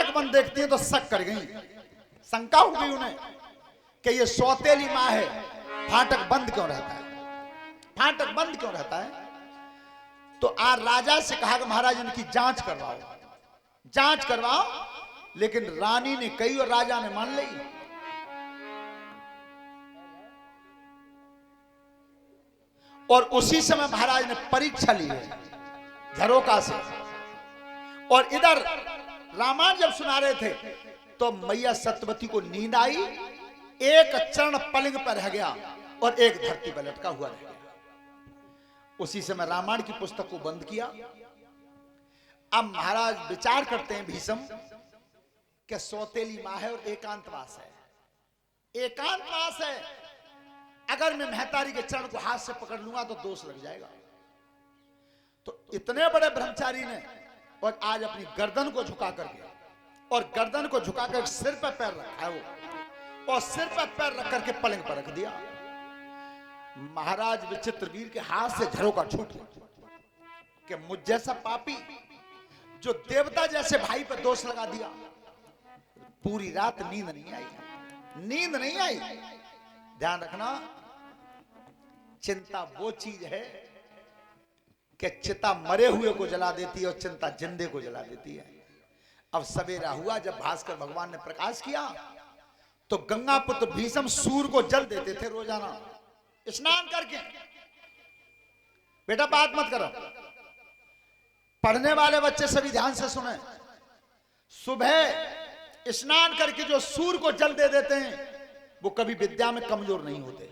फाटक बंद देखती है तो शक कर गई, शंका हो गई उन्हें कि ये सौतेली माँ है, फाटक बंद क्यों रहता है, फाटक बंद क्यों रहता है। तो आज राजा से कहा कि महाराज इनकी जांच करवाओ, जांच करवाओ। लेकिन रानी ने कही और राजा ने मान ली। और उसी समय महाराज ने परीक्षा ली है झरोका से। और इधर रामायण जब सुना रहे थे तो मैया सत्यवती को नींद आई, एक चरण पलंग पर रह गया और एक धरती पर लटका हुआ रह गया। उसी समय रामायण की पुस्तक को बंद किया। अब महाराज विचार करते हैं भीष्म कि सौतेली मां है और एकांतवास है, एकांतवास है, अगर मैं महतारी के चरण को हाथ से पकड़ लूंगा तो दोष लग जाएगा। तो इतने बड़े ब्रह्मचारी ने और आज अपनी गर्दन को झुका करके, और गर्दन को झुकाकर सिर पर पैर रखा है वो, और सिर पर पैर रख करके पलंग पर रख दिया। महाराज विचित्रवीर के हाथ से झरोका छूट गया कि मुझ जैसा पापी जो देवता जैसे भाई पर दोष लगा दिया। पूरी रात नींद नहीं आई, नींद नहीं आई। ध्यान रखना, चिंता वो चीज है कि चिता मरे हुए को जला देती है और चिंता जिंदे को जला देती है। अब सवेरा हुआ, जब भास्कर भगवान ने प्रकाश किया तो गंगा पुत्र भीष्म सूर्य को जल देते थे रोजाना स्नान करके। बेटा बात मत करो, पढ़ने वाले बच्चे सभी ध्यान से सुने। सुबह स्नान करके जो सूर्य को जल दे देते हैं वो कभी विद्या में कमजोर नहीं होते,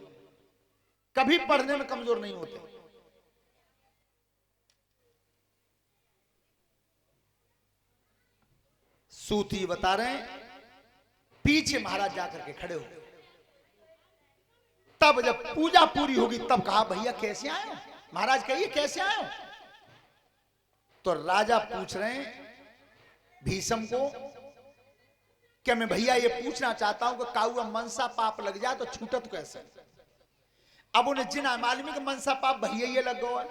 कभी पढ़ने में कमजोर नहीं होते। सूती बता रहे हैं, पीछे महाराज जाकर के खड़े हो। तब जब पूजा पूरी होगी तब कहा भैया कैसे आए हो? महाराज कहिए कैसे आए हो? तो राजा पूछ रहे हैं भीष्म को कि मैं भैया ये पूछना चाहता हूं कि काउआ मनसा पाप लग जाए तो छूटत कैसे? अब उन्हें जिना मालूम है कि मनसा पाप भैया ये लग गया है।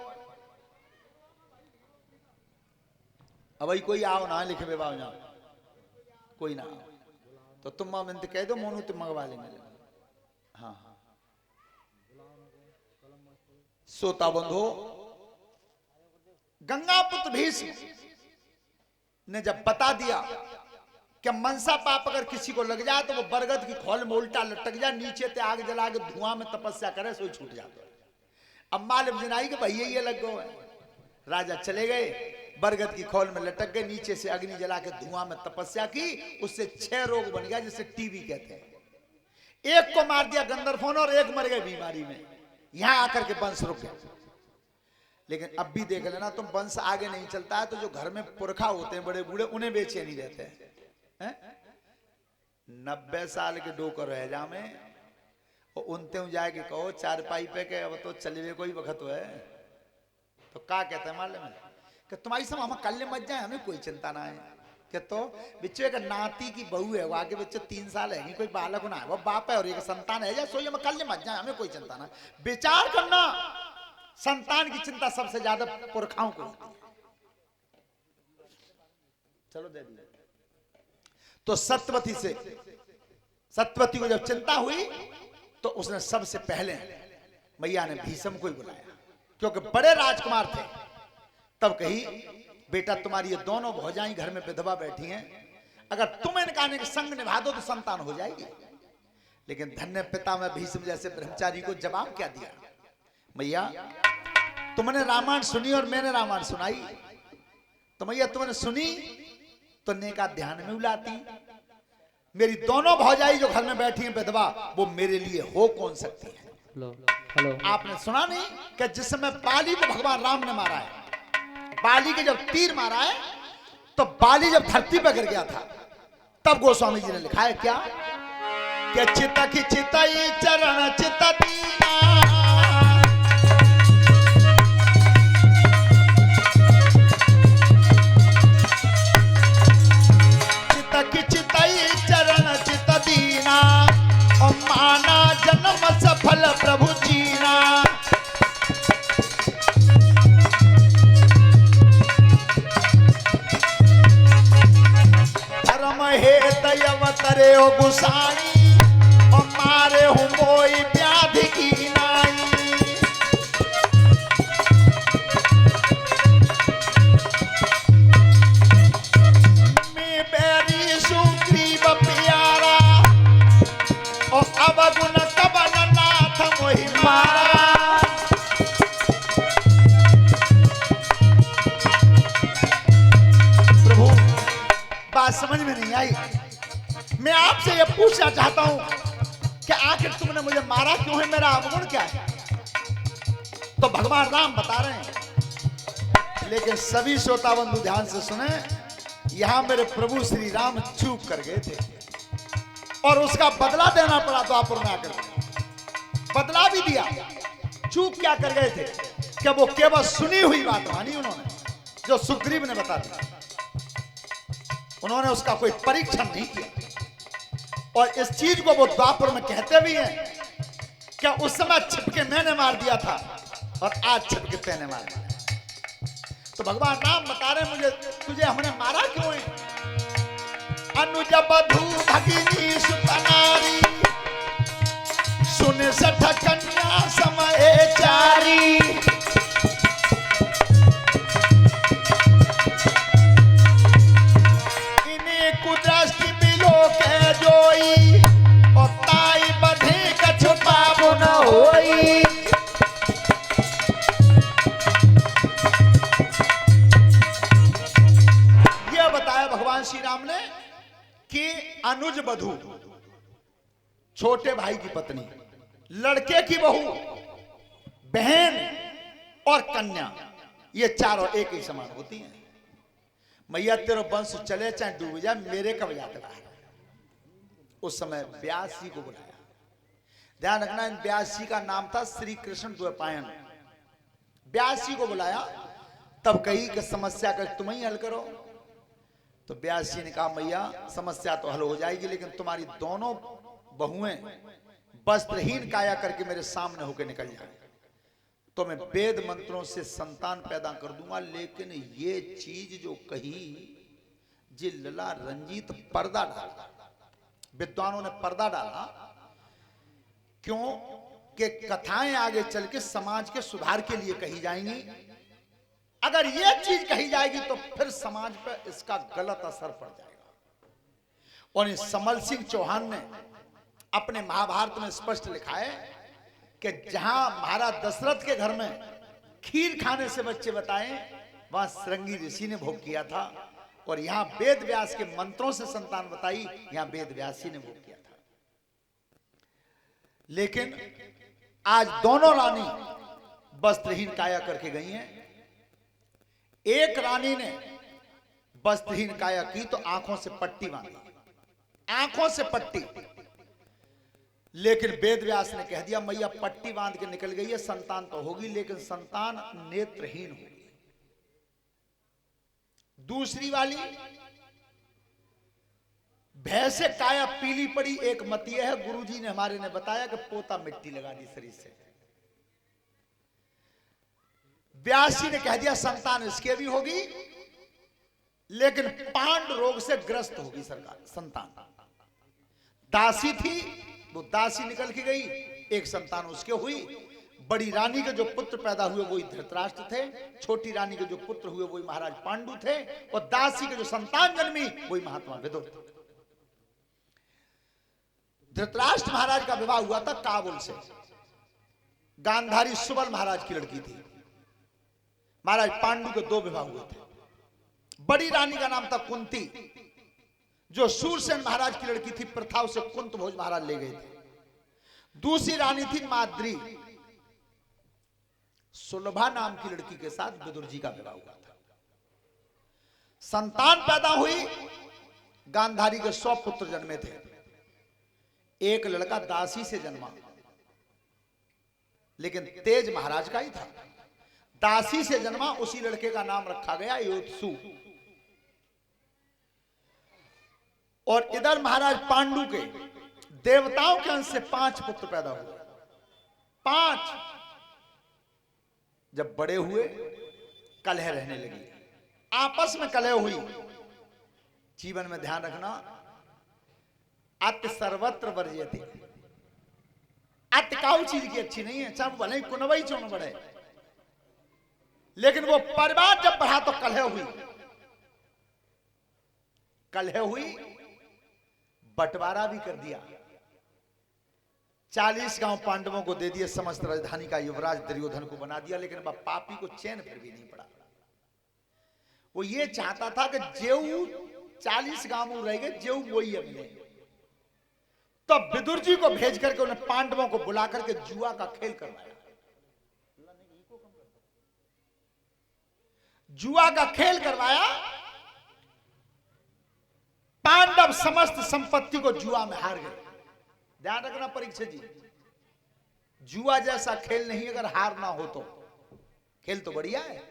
अब भाई कोई आओ ना लिखे बेबा जाओ, कोई ना आओ तो तुम मिनट कह दो मोनू तुम मंगवा लेंगे। हाँ हाँ, सोता बंधो, गंगापुत्र भीष्म ने जब बता दिया कि मनसा पाप अगर किसी को लग जाए तो वो बरगद की खोल में उल्टा लटक जाए, नीचे ते आग जला के धुआं में तपस्या करे सो छूट जाता है। अब मालूम जिनाई कि भैया ये लग गए। राजा चले गए, बरगद की खोल में लटक गए, नीचे से अग्नि जला के धुआं में तपस्या की, उससे 6 रोग बन गया जिसे टीबी कहते हैं। एक को मार दिया गंदरफोन और एक मर गए बीमारी में। यहां आकर के वंश रुक गया। लेकिन अब भी देख लेना तुम, वंश आगे नहीं चलता है तो जो घर में पुरखा होते हैं बड़े बूढ़े उन्हें बेचैनी रहते हैं। 90 साल के डोकर रह जामे और उनते जाके कहो 4 पाई पे के अब तो चले कोई वक्त है तो क्या कहते हैं मालूम है कि तुम्हारी सब हम कल मत जाए, हमें कोई चिंता ना है। कि तो बिच्चो एक नाती की बहू है, वो आगे बच्चे 3 साल है, कोई बालक ना है, वो बाप है और एक संतान है, सोई हम कल मत जाए, हमें कोई चिंता ना। विचार करना, संतान की चिंता सबसे ज्यादा पुरखाओं को होती है। चलो दे दिए। तो सत्यवती को जब चिंता हुई तो उसने सबसे पहले मैया ने भीष्म को ही बुलाया, क्योंकि बड़े राजकुमार थे। तब कही बेटा तुम्हारी ये दोनों भौजाई घर में विधवा बैठी हैं, अगर तुम इनका संग निभा दो तो संतान हो जाएगी। लेकिन धन्य पिता में भीष्म जैसे ब्रह्मचारी को जवाब क्या दिया, मैया तुमने रामायण सुनी और मैंने रामायण सुनाई, तो मैया तुमने सुनी तो नेका ध्यान में उलाती। मेरी दोनों भौजाई जो घर में बैठी हैं विधवा, वो मेरे लिए हो कौन सकती है? हेलो, आपने सुना नहीं कि जिस समय बाली को भगवान राम ने मारा है, बाली के जब तीर मारा है तो बाली जब धरती पर गिर गया था, तब गोस्वामी जी ने लिखा है क्या कि चिता की चिताई चरण चिता दीना, चिता की चिताई चरण चिता दीना, और माना जन्म सफल प्रभु जीना। धर्म करे हो गुसाई और मारे हो मोई व्याधि की नाई। मैं बैरी सुग्रीव प्यारा और अवगुण कवन नाथ मोहि मारा। प्रभु बात समझ में नहीं आई। मैं आपसे यह पूछना चाहता हूं कि आखिर तुमने मुझे मारा क्यों है, मेरा अवगुण क्या है? तो भगवान राम बता रहे हैं, लेकिन सभी श्रोता बंधु ध्यान से सुने। यहां मेरे प्रभु श्री राम चूक कर गए थे और उसका बदला देना पड़ा द्वापर में आकर। बदला भी दिया। चूक क्या कर गए थे कि वो केवल सुनी हुई बात मानी उन्होंने, जो सुग्रीव ने बता दिया। उन्होंने उसका कोई परीक्षण नहीं किया। और इस चीज को वो द्वापर में कहते भी हैं क्या उस समय छिपके मैंने मार दिया था और आज छिपके तेने मार दिया। तो भगवान राम बता रहे मुझे, तुझे हमने मारा क्यों है? अनुज बधू भगिनी सुतनारी सुन सठ कन्या समय चारी। इन्हें कुदृष्टि बिलो के जोई और ताई बधे कछु पाबु न होई। यह बताया भगवान श्री राम ने कि अनुज बधू, छोटे भाई की पत्नी, लड़के की बहू, बहन और कन्या, ये चारों एक ही समान होती हैं। मैया तेरे वंश चले चाहे डूब जाए, मेरे कब जाते बाहर। उस समय व्यास जी को बुलाया। ध्यान रखना, इन व्यास जी का नाम था श्री कृष्ण द्वैपायन। व्यास जी को बुलाया, तब कही कि समस्या का तुम ही हल करो। तो व्यास जी ने कहा मैया समस्या तो हल हो जाएगी, लेकिन तुम्हारी दोनों बहुएं वस्त्रहीन काया करके मेरे सामने होकर निकल जाए तो मैं वेद मंत्रों से संतान पैदा कर दूंगा। लेकिन ये चीज जो कही, जी लला रंजीत पर्दा डाला। विद्वानों ने पर्दा डाला, क्यों कि कथाएं आगे चल के समाज के सुधार के लिए कही जाएंगी। अगर ये चीज कही जाएगी तो फिर समाज पर इसका गलत असर पड़ जाएगा। और समल सिंह चौहान ने अपने महाभारत में स्पष्ट लिखा है कि जहां महाराज दशरथ के घर में खीर खाने से बच्चे बताए, वहां श्रृंगी ऋषि ने भोग किया था। और यहां वेद व्यास के मंत्रों से संतान बताई, यहां वेद व्यास जी ने भोग किया था। लेकिन आज दोनों रानी वस्त्रहीन काया करके गई हैं। एक रानी ने वस्त्रहीन काया की तो आंखों से पट्टी बांधी, आंखों से पट्टी। लेकिन वेद व्यास ने कह दिया मैया पट्टी बांध के निकल गई है, संतान तो होगी लेकिन संतान नेत्रहीन होगी। दूसरी वाली भैंसे काया पीली पड़ी, एक मत यह है, गुरुजी ने हमारे ने बताया कि पोता मिट्टी लगा दी शरीर से। व्यास जी ने कह दिया संतान इसके भी होगी, लेकिन पांड रोग से ग्रस्त होगी सरकार संतान। दासी थी, वो दासी निकल के गई, एक संतान उसके हुई। बड़ी रानी के जो पुत्र पैदा हुए वही धृतराष्ट्र थे, छोटी रानी के जो पुत्र हुए वही महाराज पांडु थे, और दासी के जो संतान जन्मी वही महात्मा विदुर थे। धृतराष्ट्र महाराज का विवाह हुआ था काबुल से, गांधारी सुबल महाराज की लड़की थी। महाराज पांडु के दो विवाह हुए थे। बड़ी रानी का नाम था कुंती, जो सूरसेन महाराज की लड़की थी, प्रथा उसे कुंत भोज महाराज ले गए थे। दूसरी रानी थी माद्री, सुलभा नाम की लड़की के साथ विदुर जी का विवाह हुआ था। संतान पैदा हुई, गांधारी के 100 पुत्र जन्मे थे। एक लड़का दासी से जन्मा, लेकिन तेज महाराज का ही था। दासी से जन्मा, उसी लड़के का नाम रखा गया योत्सु। और इधर महाराज पांडु के देवताओं के अंश से 5 पुत्र पैदा हुए। 5 जब बड़े हुए कलह रहने लगी, आपस में कलह हुई। जीवन में ध्यान रखना, अति सर्वत्र वर्जयते। अति काउ चीज की अच्छी नहीं है, चाहे वो भले ही कुनवई चोन बढ़े, लेकिन वो परिवार जब बढ़ा तो कलह हुई, कलह हुई, बंटवारा भी कर दिया। 40 गांव पांडवों को दे दिए, समस्त राजधानी का युवराज दुर्योधन को बना दिया, लेकिन वह पापी को चैन फिर भी नहीं पड़ा। वो ये चाहता था कि जेऊ 40 गांव रह गए, जेऊ वही मिले। तो विदुर जी को भेज करके उन्हें पांडवों को बुला करके जुआ का खेल करवाया। जुआ का खेल करवाया, पांडव समस्त संपत्ति को जुआ में हार गए। ध्यान रखना परीक्षित जी, जुआ जैसा खेल नहीं, अगर हार ना हो तो। खेल तो बढ़िया है,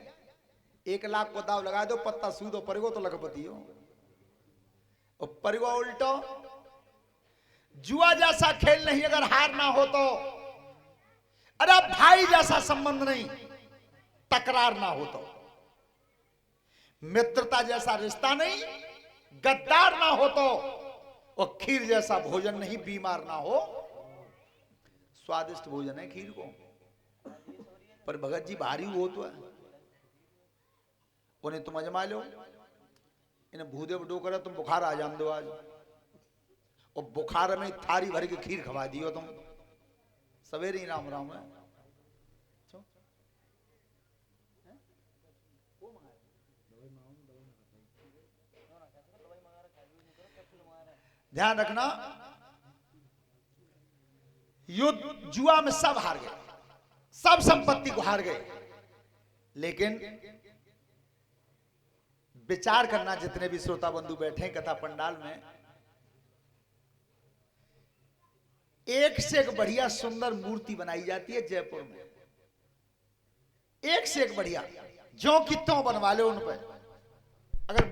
1 लाख को दाव लगा दो, पत्ता सूदो परिगो तो लखपति हो, और परिगो उल्टो। जुआ जैसा खेल नहीं, अगर हार ना हो तो। अरे भाई जैसा संबंध नहीं, तकरार ना हो तो। मित्रता जैसा रिश्ता नहीं, गद्दार ना हो तो। और खीर जैसा भोजन नहीं, बीमार ना हो। स्वादिष्ट भोजन है खीर को, पर भगत जी भारी हो तो है। उन्हें तुम अजमा लो, इन्हें भूदे बडो करो, तुम बुखार आ जान दो आज, और बुखार में थारी भर के खीर खवा दियो तुम, सवेरे ही राम राम है। ध्यान रखना, युद्ध जुआ में सब हार गए, सब संपत्ति को हार गए, लेकिन विचार करना जितने भी श्रोता बंधु बैठे कथा पंडाल में, एक से एक बढ़िया सुंदर मूर्ति बनाई जाती है जयपुर में, एक से एक बढ़िया, जो कि त्यों बनवा लो उन पर। अगर